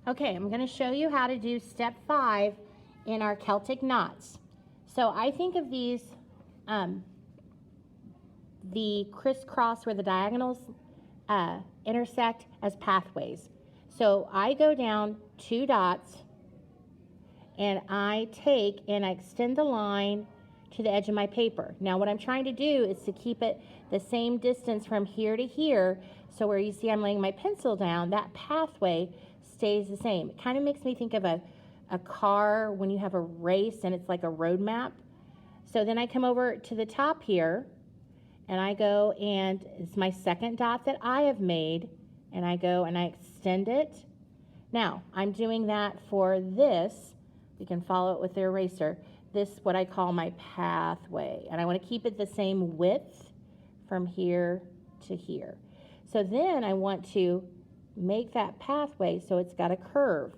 Okay, I'm going to show you how to do step 5 in our Celtic knots. So I think of these, the crisscross where the diagonals intersect as pathways. So I go down 2 dots and I take and I extend the line to the edge of my paper. Now what I'm trying to do is to keep it the same distance from here to here, so where you see I'm laying my pencil down, that pathway stays the same. It kind of makes me think of a car when you have a race and it's like a road map. So then I come over to the top here and I go, and it's my second dot that I have made, and I go and I extend it. Now I'm doing that for this. You can follow it with the eraser. This is what I call my pathway, and I want to keep it the same width from here to here. So then I want to make that pathway so it's got a curve.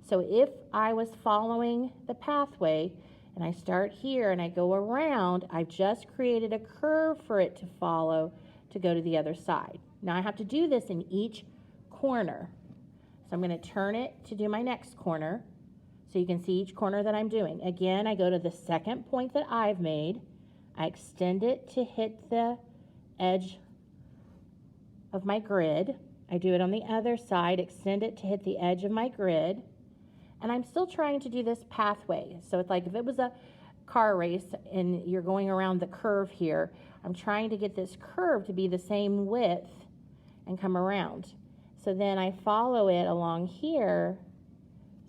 So if I was following the pathway and I start here and I go around, I've just created a curve for it to follow to go to the other side. Now I have to do this in each corner. So I'm going to turn it to do my next corner so you can see each corner that I'm doing. Again, I go to the second point that I've made. I extend it to hit the edge of my grid. I do it on the other side, extend it to hit the edge of my grid. And I'm still trying to do this pathway. So it's like if it was a car race and you're going around the curve here, I'm trying to get this curve to be the same width and come around. So then I follow it along here.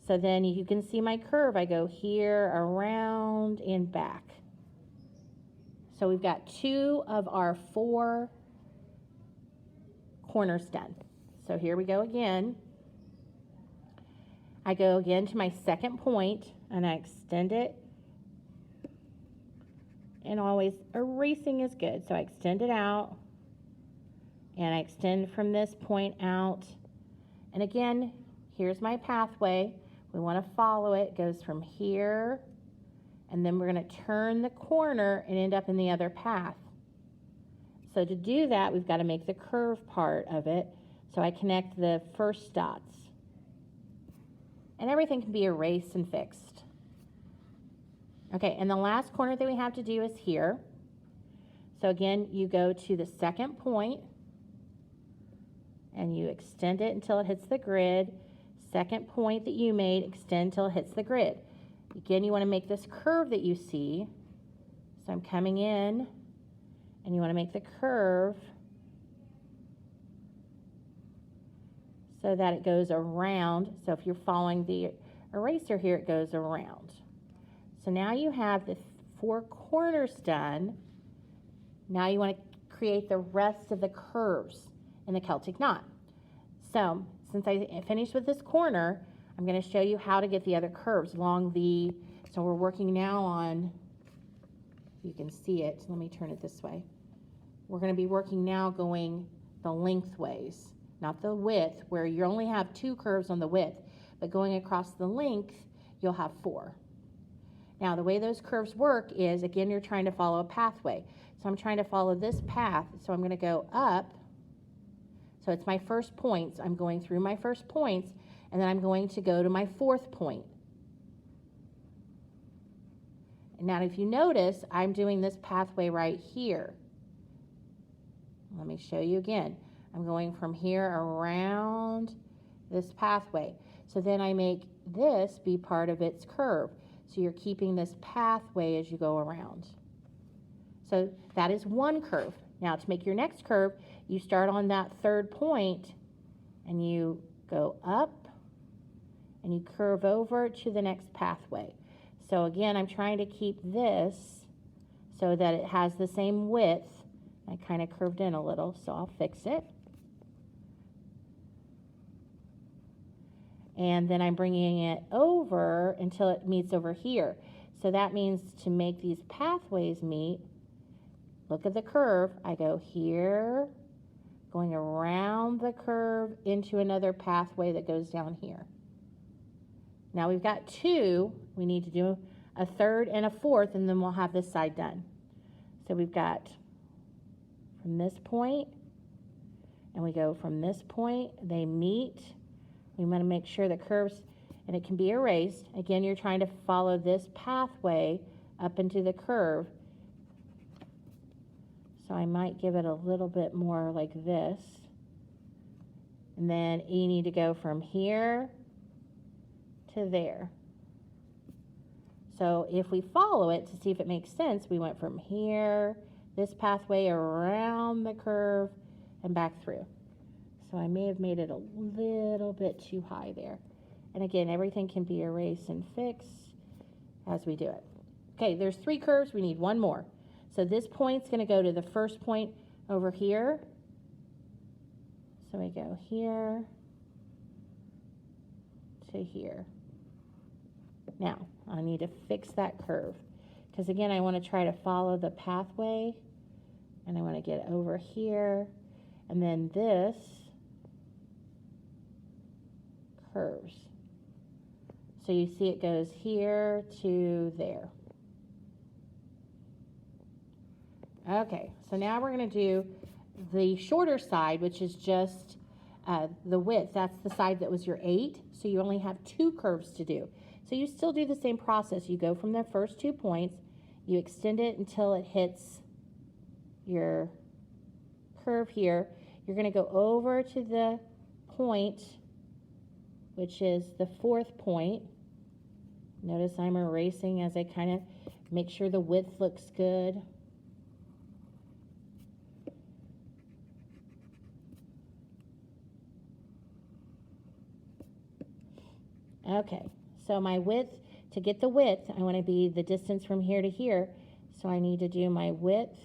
So then you can see my curve. I go here, around, and back. So we've got 2 of our 4 corners done. So here we go again. I go again to my second point and I extend it. And always erasing is good. So I extend it out and I extend from this point out. And again, here's my pathway. We want to follow it. It goes from here, and then we're going to turn the corner and end up in the other path. So to do that, we've got to make the curve part of it. So I connect the first dots. And everything can be erased and fixed. Okay, and the last corner that we have to do is here. So again, you go to the second point, and you extend it until it hits the grid. Second point that you made, extend till it hits the grid. Again, you want to make this curve that you see. So I'm coming in, and you want to make the curve so that it goes around. So if you're following the eraser here, it goes around. So now you have the 4 corners done. Now you want to create the rest of the curves in the Celtic knot. So since I finished with this corner, I'm going to show you how to get the other curves along the, so we're working now on, you can see it, let me turn it this way. We're going to be working now going the lengthways, not the width, where you only have 2 curves on the width, but going across the length, you'll have 4. Now the way those curves work is, again, you're trying to follow a pathway. So I'm trying to follow this path, so I'm going to go up. So it's my first points. I'm going through my first points, and then I'm going to go to my 4th point. And now if you notice, I'm doing this pathway right here. Let me show you again. I'm going from here around this pathway. So then I make this be part of its curve. So you're keeping this pathway as you go around. So that is one curve. Now to make your next curve, you start on that 3rd point and you go up and you curve over to the next pathway. So again, I'm trying to keep this so that it has the same width. I kind of curved in a little, so I'll fix it. And then I'm bringing it over until it meets over here. So that means to make these pathways meet, look at the curve. I go here, going around the curve into another pathway that goes down here. Now we've got 2. We need to do a 3rd and a 4th, and then we'll have this side done. So we've got from this point, and we go from this point, they meet We want to make sure the curves, and it can be erased. Again, you're trying to follow this pathway up into the curve. So I might give it a little bit more like this. And then you need to go from here to there. So if we follow it to see if it makes sense, we went from here, this pathway around the curve, and back through. So I may have made it a little bit too high there. And again, everything can be erased and fixed as we do it. Okay, there's 3 curves. We need 1 more. So this point's going to go to the first point over here. So we go here to here. Now, I need to fix that curve. Because again, I want to try to follow the pathway. And I want to get over here. And then this curves. So you see it goes here to there. Okay, so now we're going to do the shorter side, which is just the width. That's the side that was your 8, so you only have 2 curves to do. So you still do the same process. You go from the first 2 points, you extend it until it hits your curve here. You're going to go over to the point, which is the 4th point. Notice I'm erasing as I kind of make sure the width looks good. Okay, so my width, to get the width, I want to be the distance from here to here, so I need to do my width.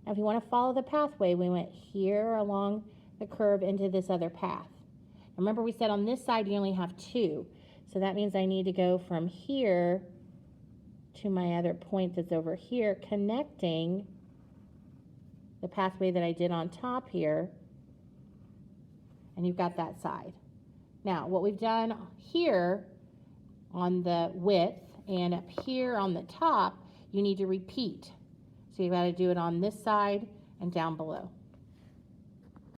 Now if you want to follow the pathway, we went here along the curve into this other path. Remember we said on this side you only have 2, so that means I need to go from here to my other point that's over here, connecting the pathway that I did on top here, and you've got that side. Now, what we've done here on the width and up here on the top, you need to repeat. So you've got to do it on this side and down below.